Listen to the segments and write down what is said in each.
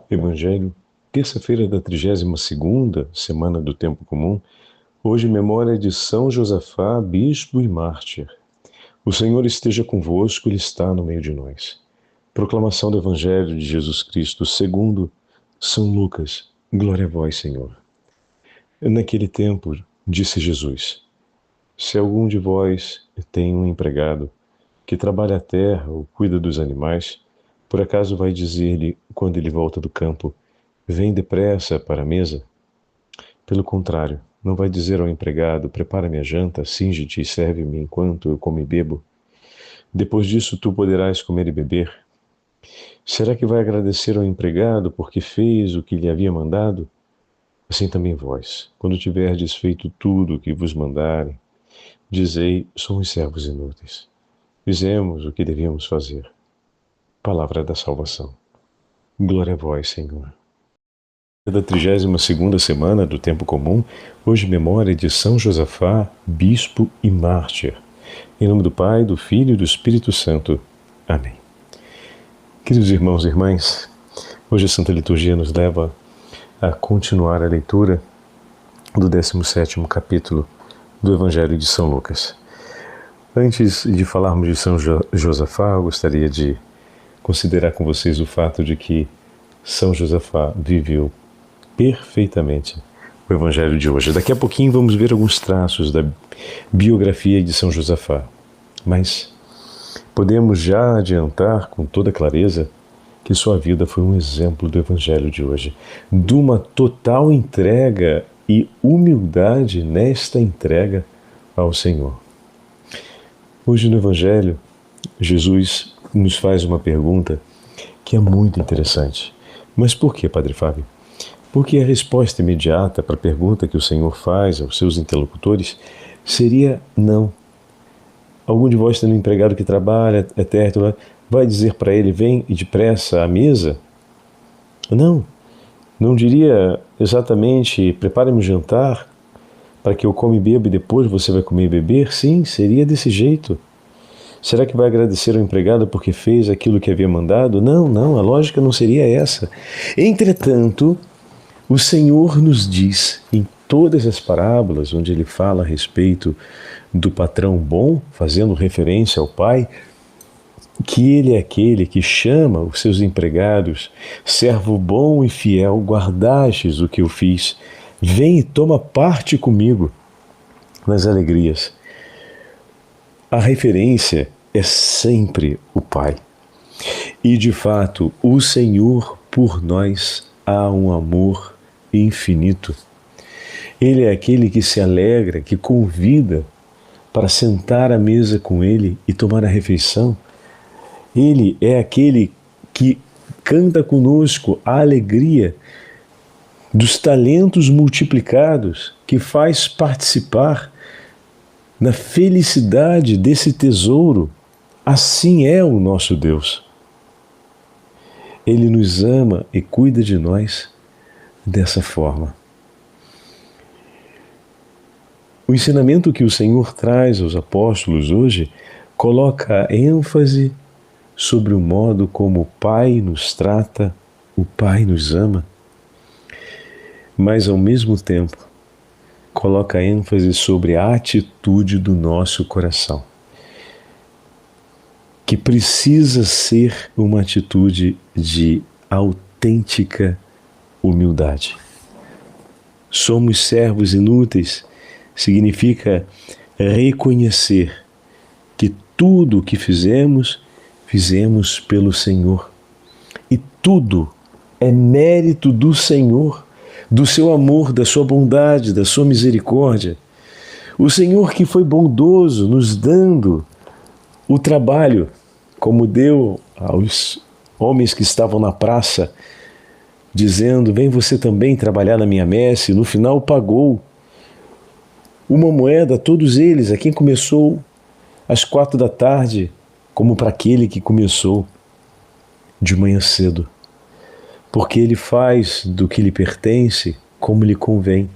Evangelho, terça-feira da 32ª semana do Tempo Comum, hoje memória de São Josafá, bispo e mártir. O Senhor esteja convosco, Ele está no meio de nós. Proclamação do Evangelho de Jesus Cristo segundo São Lucas. Glória a vós, Senhor. Naquele tempo, disse Jesus: se algum de vós tem um empregado que trabalha a terra ou cuida dos animais, por acaso vai dizer-lhe, quando ele volta do campo, vem depressa para a mesa? Pelo contrário, não vai dizer ao empregado, prepara-me a janta, cinge-te e serve-me enquanto eu como e bebo. Depois disso tu poderás comer e beber. Será que vai agradecer ao empregado porque fez o que lhe havia mandado? Assim também vós, quando tiverdes feito tudo o que vos mandarem, dizei, somos servos inúteis. Fizemos o que devíamos fazer. Palavra da salvação. Glória a vós, Senhor. Da 32ª semana do Tempo Comum, hoje memória de São Josafá, bispo e mártir. Em nome do Pai, do Filho e do Espírito Santo. Amém. Queridos irmãos e irmãs, hoje a Santa Liturgia nos leva a continuar a leitura do 17º capítulo do Evangelho de São Lucas. Antes de falarmos de São Josafá, eu gostaria de considerar com vocês o fato de que São Josafá viveu perfeitamente o Evangelho de hoje. Daqui a pouquinho vamos ver alguns traços da biografia de São Josafá, mas podemos já adiantar com toda clareza que sua vida foi um exemplo do Evangelho de hoje, de uma total entrega e humildade nesta entrega ao Senhor. Hoje no Evangelho, Jesus nos faz uma pergunta que é muito interessante. Mas por que, Padre Fábio? Porque a resposta imediata para a pergunta que o Senhor faz aos seus interlocutores seria não. Algum de vós tendo um empregado que trabalha, é terno, vai dizer para ele, vem e depressa à mesa? Não diria exatamente, prepare-me um jantar para que eu come e beba e depois você vai comer e beber? Sim, seria desse jeito. Será que vai agradecer ao empregado porque fez aquilo que havia mandado? Não, a lógica não seria essa. Entretanto, o Senhor nos diz em todas as parábolas onde ele fala a respeito do patrão bom, fazendo referência ao Pai, que ele é aquele que chama os seus empregados, servo bom e fiel, guardastes o que eu fiz, vem e toma parte comigo nas alegrias. A referência é sempre o Pai. E de fato, o Senhor por nós há um amor infinito. Ele é aquele que se alegra, que convida para sentar à mesa com Ele e tomar a refeição. Ele é aquele que canta conosco a alegria dos talentos multiplicados, que faz participar na felicidade desse tesouro. Assim é o nosso Deus. Ele nos ama e cuida de nós dessa forma. O ensinamento que o Senhor traz aos apóstolos hoje coloca ênfase sobre o modo como o Pai nos trata, o Pai nos ama, mas ao mesmo tempo coloca ênfase sobre a atitude do nosso coração, que precisa ser uma atitude de autêntica humildade. Somos servos inúteis significa reconhecer que tudo o que fizemos pelo Senhor. E tudo é mérito do Senhor, do seu amor, da sua bondade, da sua misericórdia. O Senhor que foi bondoso nos dando o trabalho, como deu aos homens que estavam na praça, dizendo, vem você também trabalhar na minha messe, no final pagou uma moeda a todos eles, a quem começou às 4 da tarde, como para aquele que começou de manhã cedo. Porque ele faz do que lhe pertence como lhe convém.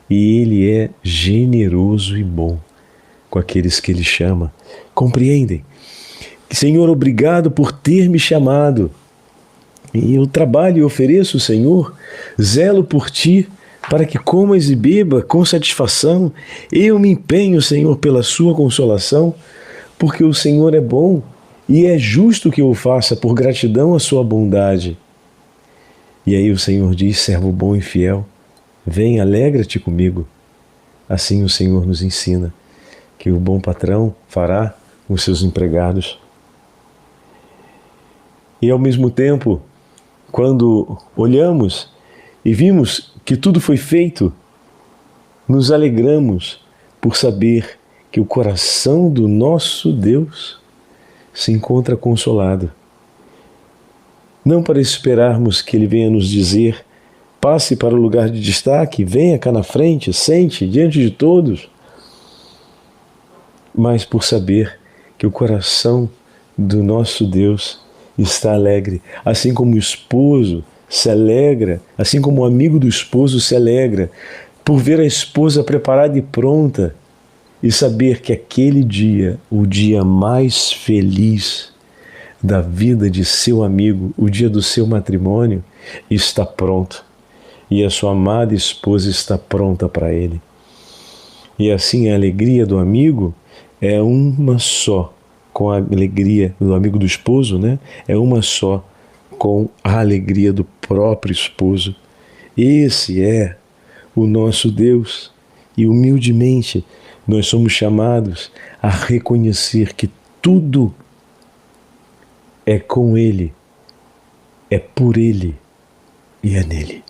E ele é generoso e bom com aqueles que ele chama. Compreendem? Senhor, obrigado por ter me chamado. E eu trabalho e ofereço, Senhor, zelo por Ti, para que comas e beba com satisfação. Eu me empenho, Senhor, pela Sua consolação, porque o Senhor é bom e é justo que eu o faça por gratidão à Sua bondade. E aí o Senhor diz, servo bom e fiel, vem, alegra-te comigo. Assim o Senhor nos ensina que o bom patrão fará com os seus empregados. E ao mesmo tempo, quando olhamos e vimos que tudo foi feito, nos alegramos por saber que o coração do nosso Deus se encontra consolado. Não para esperarmos que Ele venha nos dizer, passe para o lugar de destaque, venha cá na frente, sente diante de todos, mas por saber que o coração do nosso Deus está alegre, assim como o esposo se alegra, assim como o amigo do esposo se alegra por ver a esposa preparada e pronta e saber que aquele dia, o dia mais feliz da vida de seu amigo, o dia do seu matrimônio, está pronto e a sua amada esposa está pronta para ele. E assim a alegria do amigo é uma só com a alegria do amigo do esposo, né? É uma só com a alegria do próprio esposo. Esse é o nosso Deus e humildemente nós somos chamados a reconhecer que tudo é com Ele, é por Ele e é nele.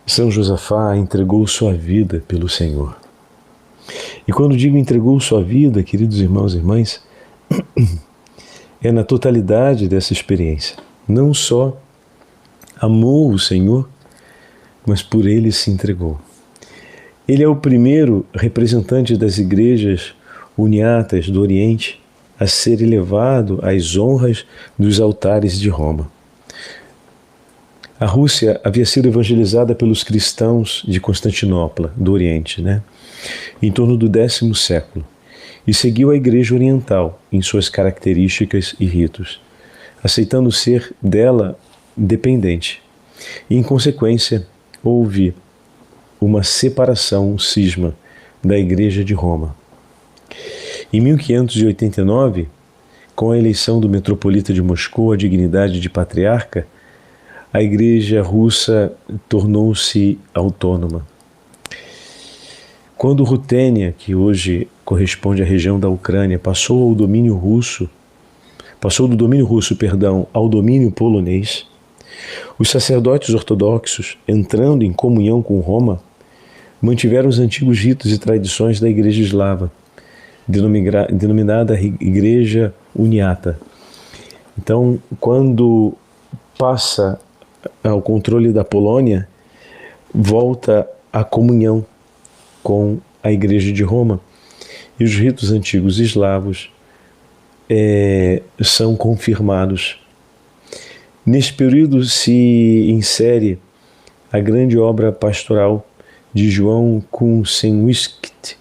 São Josafá entregou sua vida pelo Senhor. E quando digo entregou sua vida, queridos irmãos e irmãs, é na totalidade dessa experiência. Não só amou o Senhor, mas por Ele se entregou. Ele é o primeiro representante das igrejas uniatas do Oriente a ser elevado às honras dos altares de Roma. A Rússia havia sido evangelizada pelos cristãos de Constantinopla, do Oriente, em torno do 10º século, e seguiu a Igreja Oriental em suas características e ritos, aceitando ser dela dependente. E, em consequência, houve uma separação, um cisma, da Igreja de Roma. Em 1589, com a eleição do metropolita de Moscou à dignidade de patriarca, a Igreja russa tornou-se autônoma. Quando Rutênia, que hoje corresponde à região da Ucrânia, passou do domínio russo, ao domínio polonês, os sacerdotes ortodoxos, entrando em comunhão com Roma, mantiveram os antigos ritos e tradições da Igreja Eslava, denominada Igreja Uniata. Então, quando passa ao controle da Polônia, volta à comunhão com a Igreja de Roma, e os ritos antigos eslavos são confirmados. Nesse período se insere a grande obra pastoral de João Kunsenwiski,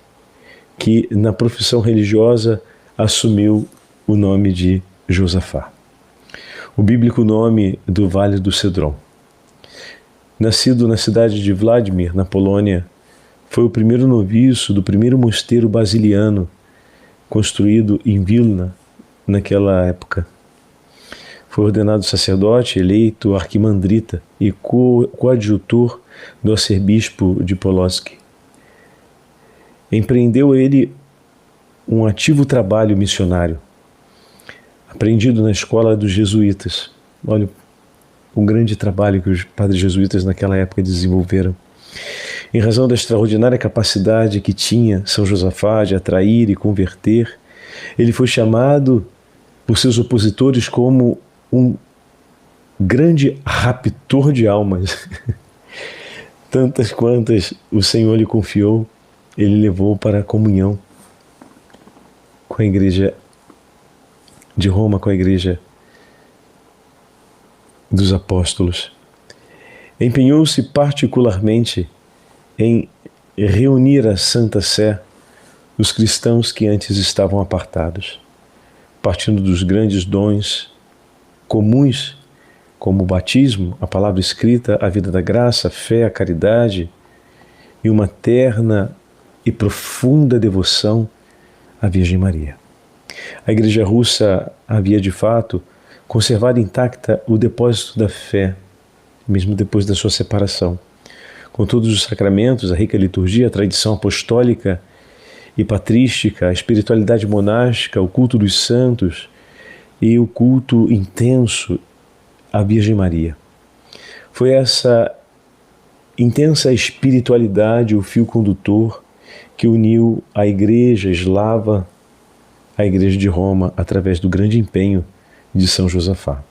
que na profissão religiosa assumiu o nome de Josafá, o bíblico nome do Vale do Cedron. Nascido na cidade de Vladimir, na Polônia, foi o primeiro noviço do primeiro mosteiro basiliano construído em Vilna naquela época. Foi ordenado sacerdote, eleito arquimandrita e coadjutor do arcebispo de Polotsk. Empreendeu ele um ativo trabalho missionário, aprendido na escola dos jesuítas. Olha o grande trabalho que os padres jesuítas naquela época desenvolveram. Em razão da extraordinária capacidade que tinha São Josafá de atrair e converter, ele foi chamado por seus opositores como um grande raptor de almas. Tantas quantas o Senhor lhe confiou, ele levou para a comunhão com a Igreja de Roma, com a Igreja dos Apóstolos. Empenhou-se particularmente em reunir à Santa Sé os cristãos que antes estavam apartados, partindo dos grandes dons comuns como o batismo, a palavra escrita, a vida da graça, a fé, a caridade e uma terna e profunda devoção à Virgem Maria. A Igreja Russa havia, de fato, conservado intacta o depósito da fé, mesmo depois da sua separação, com todos os sacramentos, a rica liturgia, a tradição apostólica e patrística, a espiritualidade monástica, o culto dos santos e o culto intenso à Virgem Maria. Foi essa intensa espiritualidade o fio condutor que uniu a Igreja Eslava à Igreja de Roma através do grande empenho de São Josafá.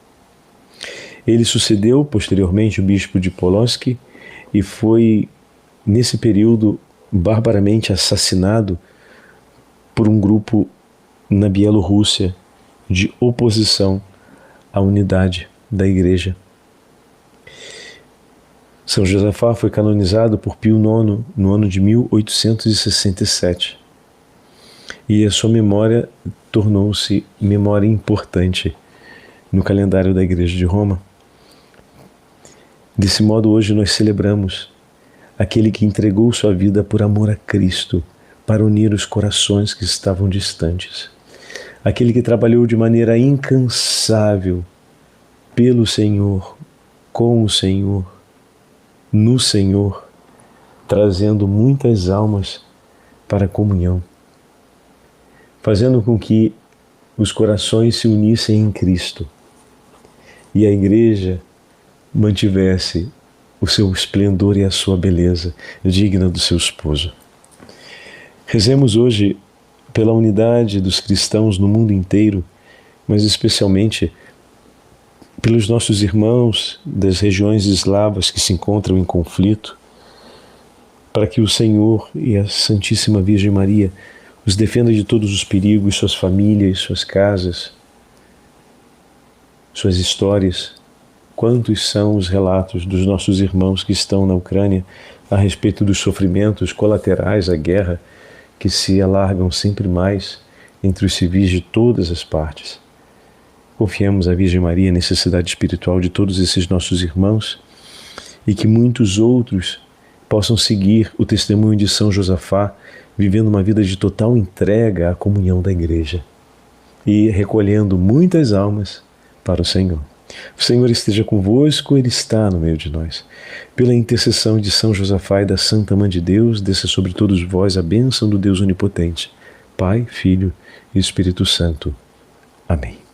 Ele sucedeu posteriormente o bispo de Polotsk e foi, nesse período, barbaramente assassinado por um grupo na Bielorrússia de oposição à unidade da Igreja. São Josafá foi canonizado por Pio IX no ano de 1867 e a sua memória tornou-se memória importante no calendário da Igreja de Roma. Desse modo, hoje nós celebramos aquele que entregou sua vida por amor a Cristo para unir os corações que estavam distantes. Aquele que trabalhou de maneira incansável pelo Senhor, com o Senhor, no Senhor, trazendo muitas almas para a comunhão, fazendo com que os corações se unissem em Cristo e a Igreja mantivesse o seu esplendor e a sua beleza digna do seu esposo. Rezemos hoje pela unidade dos cristãos no mundo inteiro, mas especialmente pelos nossos irmãos das regiões eslavas que se encontram em conflito, para que o Senhor e a Santíssima Virgem Maria os defenda de todos os perigos, suas famílias, suas casas, suas histórias. Quantos são os relatos dos nossos irmãos que estão na Ucrânia a respeito dos sofrimentos colaterais à guerra que se alargam sempre mais entre os civis de todas as partes. Confiemos à Virgem Maria a necessidade espiritual de todos esses nossos irmãos e que muitos outros possam seguir o testemunho de São Josafá, vivendo uma vida de total entrega à comunhão da Igreja e recolhendo muitas almas para o Senhor. O Senhor esteja convosco, Ele está no meio de nós. Pela intercessão de São Josafá e da Santa Mãe de Deus, desça sobre todos vós a bênção do Deus Onipotente, Pai, Filho e Espírito Santo. Amém.